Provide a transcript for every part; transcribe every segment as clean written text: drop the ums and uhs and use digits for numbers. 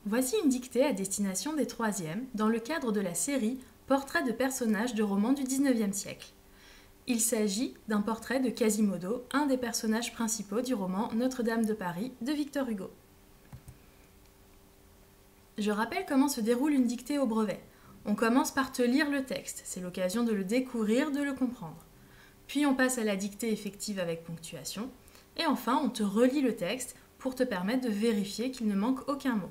Voici une dictée à destination des troisièmes dans le cadre de la série Portraits de personnages de romans du XIXe siècle. Il s'agit d'un portrait de Quasimodo, un des personnages principaux du roman Notre-Dame de Paris de Victor Hugo. Je rappelle comment se déroule une dictée au brevet. On commence par te lire le texte, c'est l'occasion de le découvrir, de le comprendre. Puis on passe à la dictée effective avec ponctuation. Et enfin, on te relit le texte pour te permettre de vérifier qu'il ne manque aucun mot.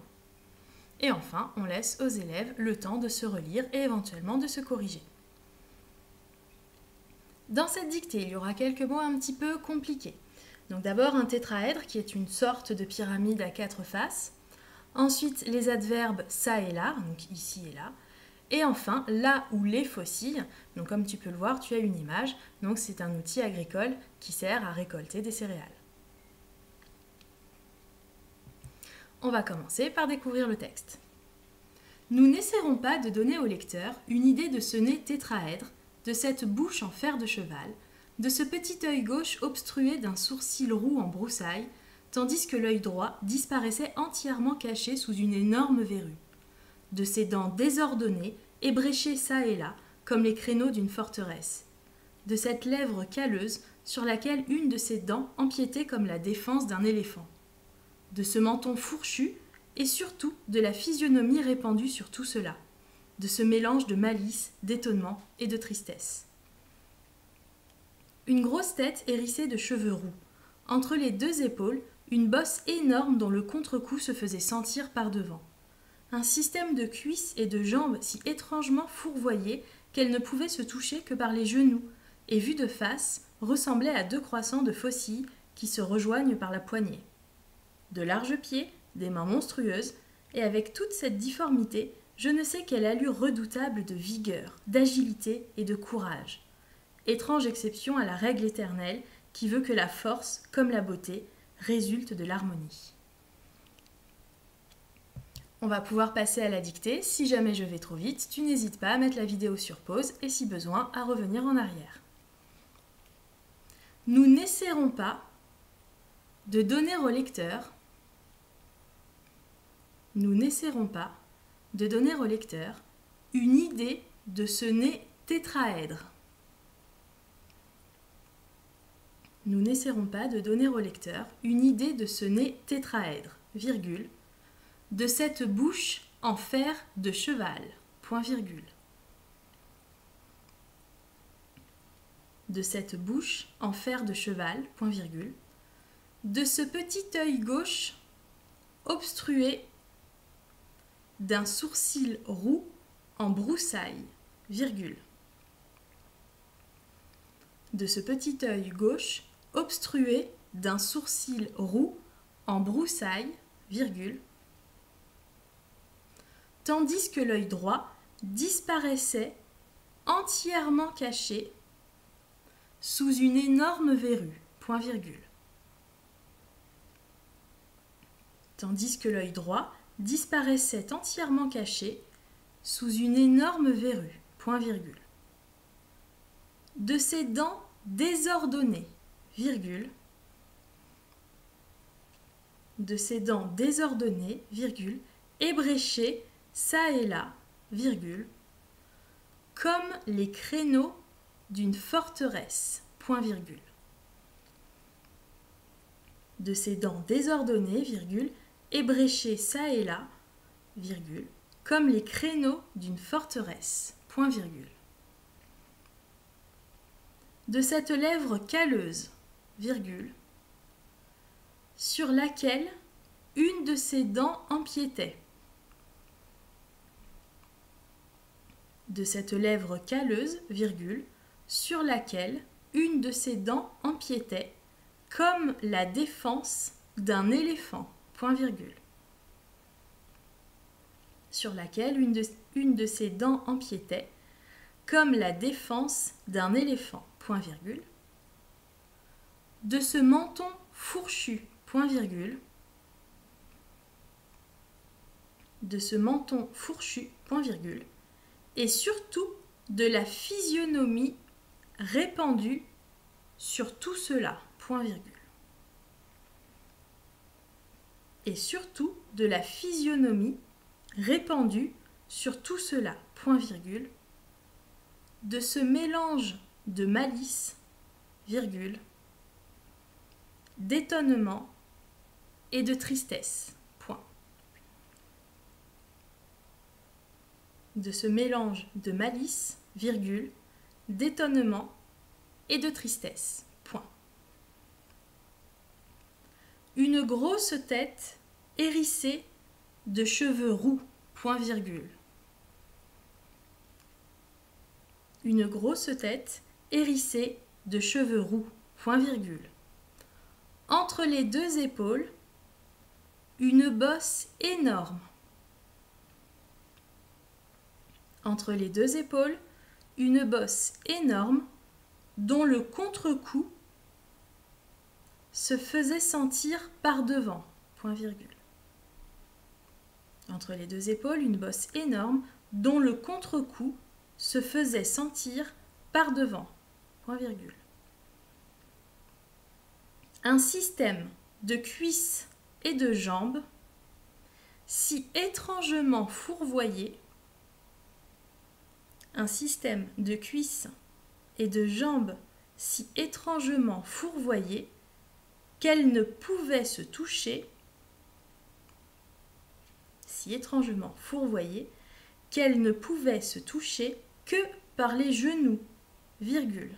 Et enfin, on laisse aux élèves le temps de se relire et éventuellement de se corriger. Dans cette dictée, il y aura quelques mots un petit peu compliqués. Donc d'abord un tétraèdre qui est une sorte de pyramide à 4 faces. Ensuite les adverbes ça et là, donc ici et là. Et enfin là ou les faucilles. Donc comme tu peux le voir, tu as une image. Donc c'est un outil agricole qui sert à récolter des céréales. On va commencer par découvrir le texte. Nous n'essaierons pas de donner au lecteur une idée de ce nez tétraèdre, de cette bouche en fer de cheval, de ce petit œil gauche obstrué d'un sourcil roux en broussailles, tandis que l'œil droit disparaissait entièrement caché sous une énorme verrue, de ses dents désordonnées, ébréchées çà et là, comme les créneaux d'une forteresse, de cette lèvre calleuse sur laquelle une de ses dents empiétait comme la défense d'un éléphant, de ce menton fourchu et surtout de la physionomie répandue sur tout cela, de ce mélange de malice, d'étonnement et de tristesse. Une grosse tête hérissée de cheveux roux, entre les deux épaules, une bosse énorme dont le contre-coup se faisait sentir par devant. Un système de cuisses et de jambes si étrangement fourvoyées qu'elles ne pouvaient se toucher que par les genoux, et vues de face, ressemblaient à 2 croissants de faucilles qui se rejoignent par la poignée. De larges pieds, des mains monstrueuses, et avec toute cette difformité, je ne sais quelle allure redoutable de vigueur, d'agilité et de courage. Étrange exception à la règle éternelle qui veut que la force, comme la beauté, résulte de l'harmonie. On va pouvoir passer à la dictée. Si jamais je vais trop vite, tu n'hésites pas à mettre la vidéo sur pause et si besoin, à revenir en arrière. Nous n'essaierons pas de donner au lecteur une idée de ce nez tétraèdre. Nous n'essaierons pas de donner au lecteur une idée de ce nez tétraèdre, virgule, de cette bouche en fer de cheval, point virgule. De cette bouche en fer de cheval, point virgule, de ce petit œil gauche obstrué d'un sourcil roux en broussailles, virgule. De ce petit œil gauche obstrué d'un sourcil roux en broussailles, virgule, tandis que l'œil droit disparaissait entièrement caché sous une énorme verrue, point virgule. Tandis que l'œil droit disparaissait entièrement caché sous une énorme verrue, point virgule. De ses dents désordonnées, virgule, de ses dents désordonnées, virgule, ébréchées çà et là, virgule, comme les créneaux d'une forteresse, point virgule. De ses dents désordonnées, virgule, ébréchées çà et là, virgule, comme les créneaux d'une forteresse, point virgule. De cette lèvre calleuse, virgule, sur laquelle une de ses dents empiétait. De cette lèvre calleuse, virgule, sur laquelle une de ses dents empiétait, comme la défense d'un éléphant, point virgule. Sur laquelle une de ses dents empiétait, comme la défense d'un éléphant, point virgule. De ce menton fourchu, point virgule. De ce menton fourchu, point virgule. Et surtout de la physionomie répandue sur tout cela, point virgule. et surtout de la physionomie répandue sur tout cela, point virgule, de ce mélange de malice, virgule, d'étonnement et de tristesse, point. De ce mélange de malice, virgule, d'étonnement et de tristesse, point. Une grosse tête hérissée de cheveux roux, point virgule. Une grosse tête hérissée de cheveux roux, point virgule. Entre les deux épaules, une bosse énorme. Entre les deux épaules, une bosse énorme dont le contre-coup se faisait sentir par devant, point virgule. Entre les deux épaules, une bosse énorme dont le contre-coup se faisait sentir par devant, point virgule. Un système de cuisses et de jambes si étrangement fourvoyé, un système de cuisses et de jambes si étrangement fourvoyé qu'elles ne pouvaient se toucher, si étrangement fourvoyé qu'elles ne pouvaient se toucher que par les genoux, virgule.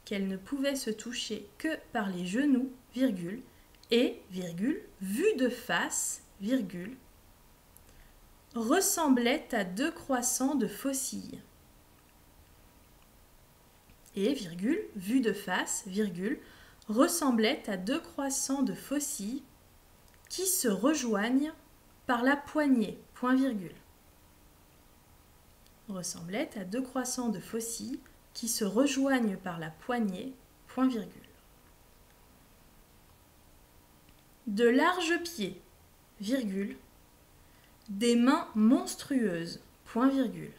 Qu'elles ne pouvaient se toucher que par les genoux, virgule, et, virgule, vue de face, virgule, ressemblait à deux croissants de faucilles. Et, virgule, vue de face, virgule, ressemblait à deux croissants de faucilles qui se rejoignent par la poignée, point virgule. Ressemblait à deux croissants de faucilles qui se rejoignent par la poignée, point virgule. De larges pieds, virgule, des mains monstrueuses, point virgule.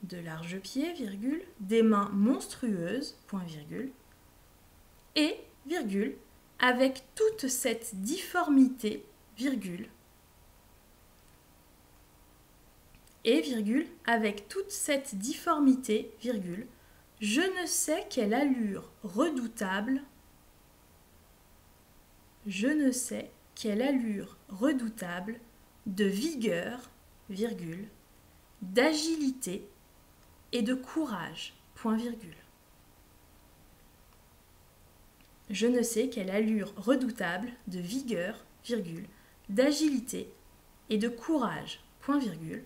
De larges pieds, virgule, des mains monstrueuses, point virgule, et, virgule, avec toute cette difformité, virgule, et, virgule, avec toute cette difformité, virgule, je ne sais quelle allure redoutable, je ne sais quelle allure redoutable de vigueur, virgule, d'agilité et de courage, point virgule. Je ne sais quelle allure redoutable de vigueur, virgule, d'agilité et de courage, point virgule,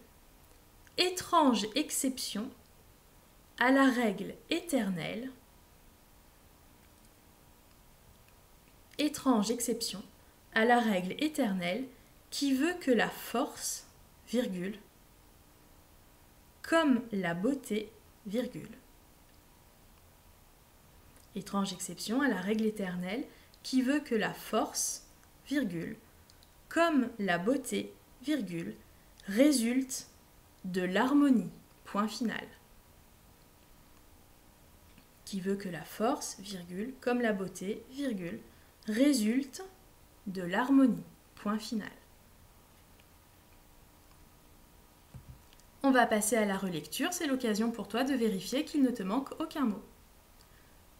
étrange exception à la règle éternelle, étrange exception à la règle éternelle qui veut que la force, virgule, comme la beauté, virgule. Étrange exception à la règle éternelle qui veut que la force, virgule, comme la beauté, virgule, résulte de l'harmonie, point final. Qui veut que la force, virgule, comme la beauté, virgule, résulte de l'harmonie, point final. On va passer à la relecture, c'est l'occasion pour toi de vérifier qu'il ne te manque aucun mot.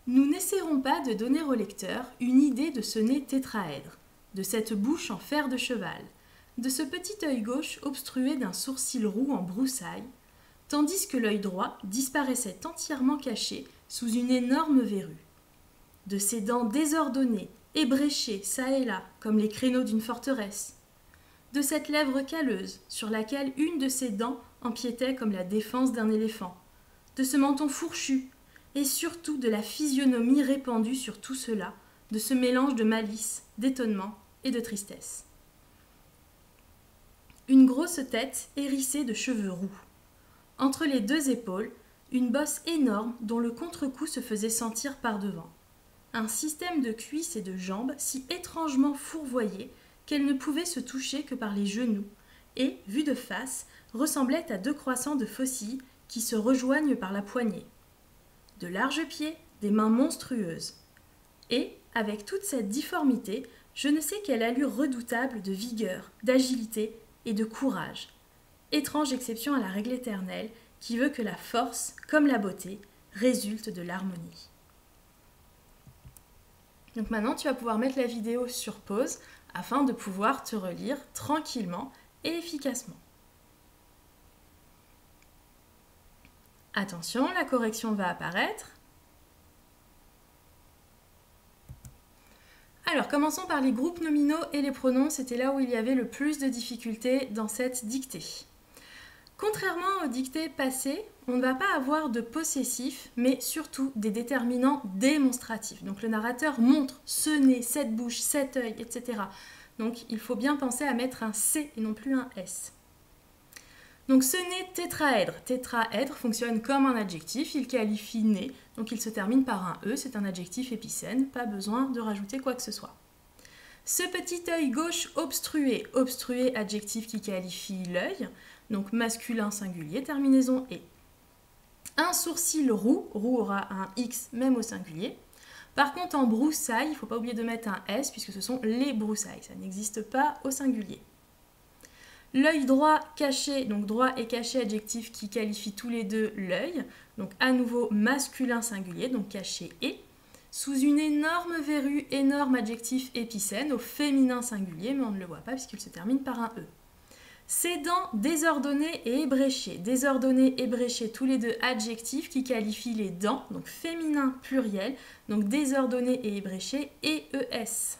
Nous n'essaierons pas de donner au lecteur une idée de ce nez tétraèdre, de cette bouche en fer de cheval, de ce petit œil gauche obstrué d'un sourcil roux en broussailles, tandis que l'œil droit disparaissait entièrement caché sous une énorme verrue, de ses dents désordonnées, ébréchées çà et là comme les créneaux d'une forteresse, de cette lèvre calleuse sur laquelle une de ses dents empiétait comme la défense d'un éléphant, de ce menton fourchu, et surtout de la physionomie répandue sur tout cela, de ce mélange de malice, d'étonnement et de tristesse. Une grosse tête hérissée de cheveux roux. Entre les deux épaules, une bosse énorme dont le contre-coup se faisait sentir par devant. Un système de cuisses et de jambes si étrangement fourvoyé qu'elles ne pouvaient se toucher que par les genoux, et, vue de face, ressemblait à deux croissants de faucilles qui se rejoignent par la poignée. De larges pieds, des mains monstrueuses, et, avec toute cette difformité, je ne sais quelle allure redoutable de vigueur, d'agilité et de courage. Étrange exception à la règle éternelle qui veut que la force, comme la beauté, résulte de l'harmonie. Donc maintenant, tu vas pouvoir mettre la vidéo sur pause afin de pouvoir te relire tranquillement et efficacement. Attention, la correction va apparaître. Alors, commençons par les groupes nominaux et les pronoms. C'était là où il y avait le plus de difficultés dans cette dictée. Contrairement aux dictées passées, on ne va pas avoir de possessif, mais surtout des déterminants démonstratifs. Donc le narrateur montre ce nez, cette bouche, cet œil, etc. Donc il faut bien penser à mettre un C et non plus un S. Donc ce nez tétraèdre. Tétraèdre fonctionne comme un adjectif, il qualifie nez, donc il se termine par un E, c'est un adjectif épicène, pas besoin de rajouter quoi que ce soit. Ce petit œil gauche obstrué, obstrué adjectif qui qualifie l'œil, donc masculin singulier, terminaison et. Un sourcil roux, roux aura un X même au singulier. Par contre en broussailles, il ne faut pas oublier de mettre un S puisque ce sont les broussailles, ça n'existe pas au singulier. L'œil droit caché, donc droit et caché adjectif qui qualifie tous les deux l'œil, donc à nouveau masculin singulier, donc caché et. Sous une énorme verrue, énorme adjectif épicène au féminin singulier, mais on ne le voit pas puisqu'il se termine par un E. Ses dents désordonnées et ébréchées. Désordonnées, ébréchées, tous les deux adjectifs qui qualifient les dents, donc féminin pluriel, donc désordonnées et ébréchées, et ES.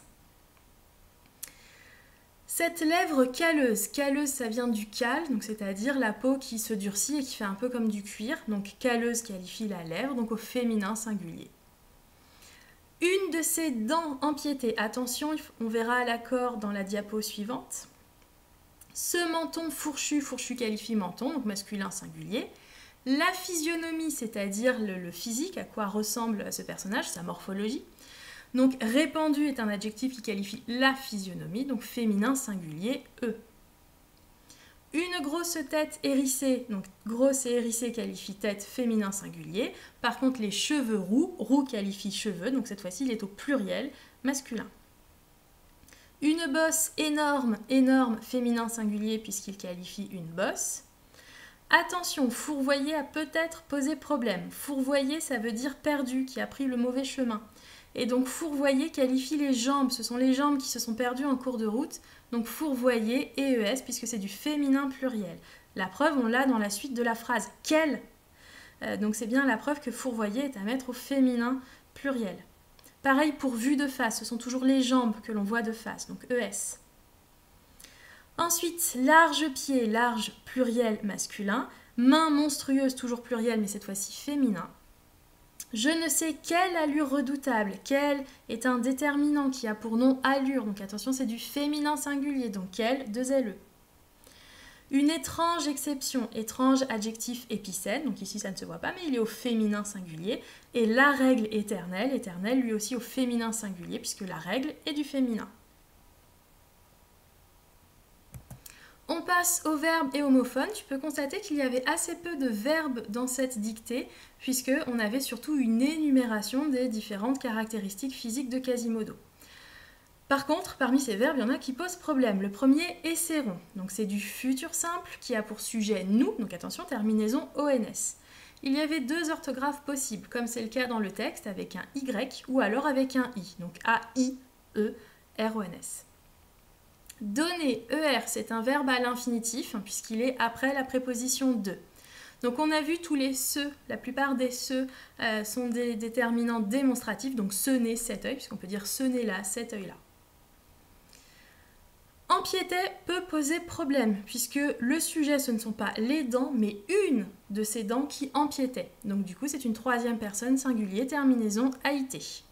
Cette lèvre calleuse, calleuse ça vient du cal, donc c'est-à-dire la peau qui se durcit et qui fait un peu comme du cuir, donc calleuse qualifie la lèvre, donc au féminin singulier. Une de ses dents empiétées, attention, on verra l'accord dans la diapo suivante. Ce menton fourchu, fourchu qualifie menton, donc masculin singulier. La physionomie, c'est-à-dire le physique, à quoi ressemble ce personnage, sa morphologie. Donc répandu est un adjectif qui qualifie la physionomie, donc féminin singulier, E. Une grosse tête hérissée, donc grosse et hérissée qualifie tête féminin singulier. Par contre les cheveux roux, roux qualifie cheveux, donc cette fois-ci il est au pluriel, masculin. Une bosse énorme, énorme, féminin singulier puisqu'il qualifie une bosse. Attention, fourvoyer a peut-être posé problème. Fourvoyer, ça veut dire perdu, qui a pris le mauvais chemin. Et donc fourvoyer qualifie les jambes, ce sont les jambes qui se sont perdues en cours de route. Donc fourvoyer et ES puisque c'est du féminin pluriel. La preuve, on l'a dans la suite de la phrase. Quelle donc c'est bien la preuve que fourvoyer est à mettre au féminin pluriel. Pareil pour vue de face, ce sont toujours les jambes que l'on voit de face, donc ES. Ensuite, large pied, large pluriel masculin. Main monstrueuse, toujours pluriel, mais cette fois-ci féminin. Je ne sais quelle allure redoutable. Quel est un déterminant qui a pour nom allure. Donc attention, c'est du féminin singulier, donc quel, deux LE. Une étrange exception, étrange adjectif épicène, donc ici ça ne se voit pas, mais il est au féminin singulier. Et la règle éternelle, éternelle lui aussi au féminin singulier, puisque la règle est du féminin. On passe aux verbes et homophones. Tu peux constater qu'il y avait assez peu de verbes dans cette dictée, puisqu'on avait surtout une énumération des différentes caractéristiques physiques de Quasimodo. Par contre, parmi ces verbes, il y en a qui posent problème. Le premier est seront. Donc c'est du futur simple qui a pour sujet nous, donc attention, terminaison ONS. Il y avait deux orthographes possibles, comme c'est le cas dans le texte, avec un Y ou alors avec un I, donc A-I-E-R-O-N-S. Donner, ER, c'est un verbe à l'infinitif, puisqu'il est après la préposition de. Donc on a vu tous les ce, la plupart des ce sont des déterminants démonstratifs, donc ce nez, cet œil, puisqu'on peut dire ce nez-là, cet œil-là. Empiéter peut poser problème, puisque le sujet, ce ne sont pas les dents, mais une de ces dents qui empiétait. Donc du coup, c'est une troisième personne singulier, terminaison AIT.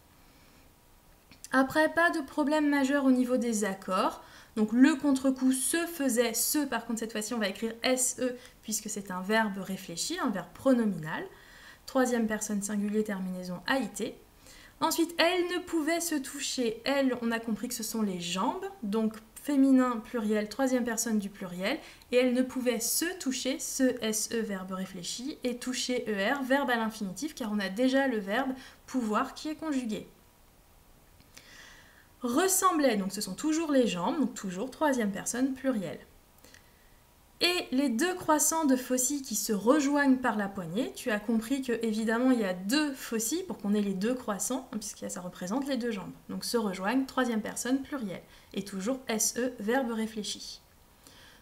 Après, pas de problème majeur au niveau des accords. Donc le contre-coup se faisait, ce par contre cette fois-ci on va écrire SE puisque c'est un verbe réfléchi, un verbe pronominal. Troisième personne singulier, terminaison AIT. Ensuite, elle ne pouvait se toucher. Elle, on a compris que ce sont les jambes, donc féminin pluriel, troisième personne du pluriel. Et elle ne pouvait se toucher, ce SE verbe réfléchi, et toucher ER, verbe à l'infinitif, car on a déjà le verbe pouvoir qui est conjugué. ressemblait, donc ce sont toujours les jambes, donc toujours troisième personne pluriel. Et les deux croissants de faucilles qui se rejoignent par la poignée, tu as compris que évidemment il y a deux faucilles pour qu'on ait les deux croissants, puisque ça représente les deux jambes. Donc se rejoignent, troisième personne pluriel. Et toujours SE, verbe réfléchi.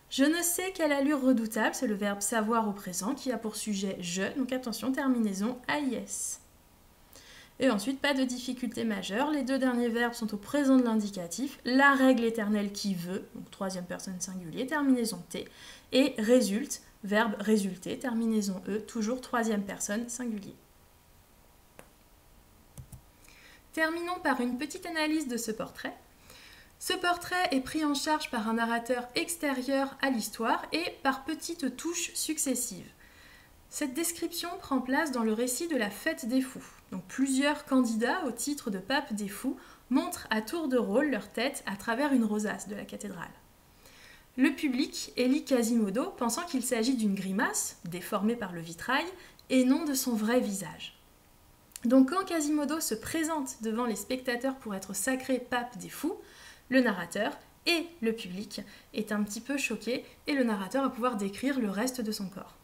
Je ne sais quelle allure redoutable, c'est le verbe savoir au présent qui a pour sujet je, donc attention, terminaison AIS. Et ensuite, pas de difficulté majeure, les deux derniers verbes sont au présent de l'indicatif, la règle éternelle qui veut, donc troisième personne singulier, terminaison T, et résulte, verbe résulter, terminaison E, toujours troisième personne singulier. Terminons par une petite analyse de ce portrait. Ce portrait est pris en charge par un narrateur extérieur à l'histoire et par petites touches successives. Cette description prend place dans le récit de la Fête des Fous. Donc plusieurs candidats au titre de pape des fous montrent à tour de rôle leur tête à travers une rosace de la cathédrale. Le public élit Quasimodo pensant qu'il s'agit d'une grimace, déformée par le vitrail, et non de son vrai visage. Donc quand Quasimodo se présente devant les spectateurs pour être sacré pape des fous, le narrateur et le public est un petit peu choqué et le narrateur va pouvoir décrire le reste de son corps.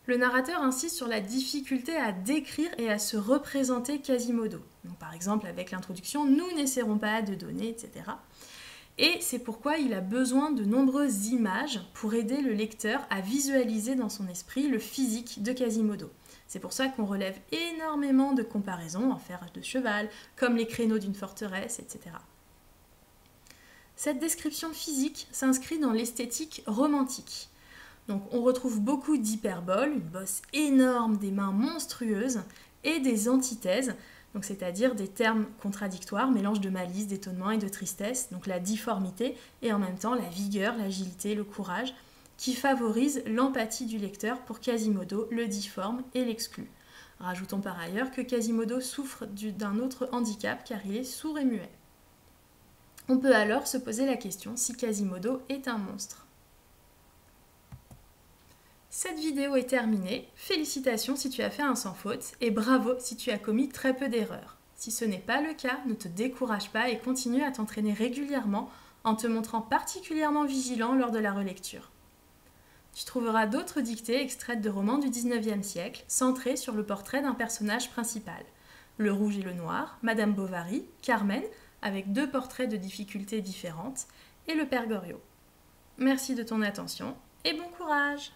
Le narrateur insiste sur la difficulté à décrire et à se représenter Quasimodo. Donc, par exemple, avec l'introduction « Nous n'essaierons pas de donner », etc. Et c'est pourquoi il a besoin de nombreuses images pour aider le lecteur à visualiser dans son esprit le physique de Quasimodo. C'est pour ça qu'on relève énormément de comparaisons en fer de cheval, comme les créneaux d'une forteresse, etc. Cette description physique s'inscrit dans l'esthétique romantique. Donc on retrouve beaucoup d'hyperboles, une bosse énorme, des mains monstrueuses, et des antithèses, donc c'est-à-dire des termes contradictoires, mélange de malice, d'étonnement et de tristesse, donc la difformité, et en même temps la vigueur, l'agilité, le courage, qui favorisent l'empathie du lecteur pour Quasimodo, le difforme et l'exclut. Rajoutons par ailleurs que Quasimodo souffre d'un autre handicap car il est sourd et muet. On peut alors se poser la question si Quasimodo est un monstre. Cette vidéo est terminée, félicitations si tu as fait un sans faute et bravo si tu as commis très peu d'erreurs. Si ce n'est pas le cas, ne te décourage pas et continue à t'entraîner régulièrement en te montrant particulièrement vigilant lors de la relecture. Tu trouveras d'autres dictées extraites de romans du 19e siècle centrées sur le portrait d'un personnage principal. Le Rouge et le Noir, Madame Bovary, Carmen, avec deux portraits de difficultés différentes, et le Père Goriot. Merci de ton attention et bon courage!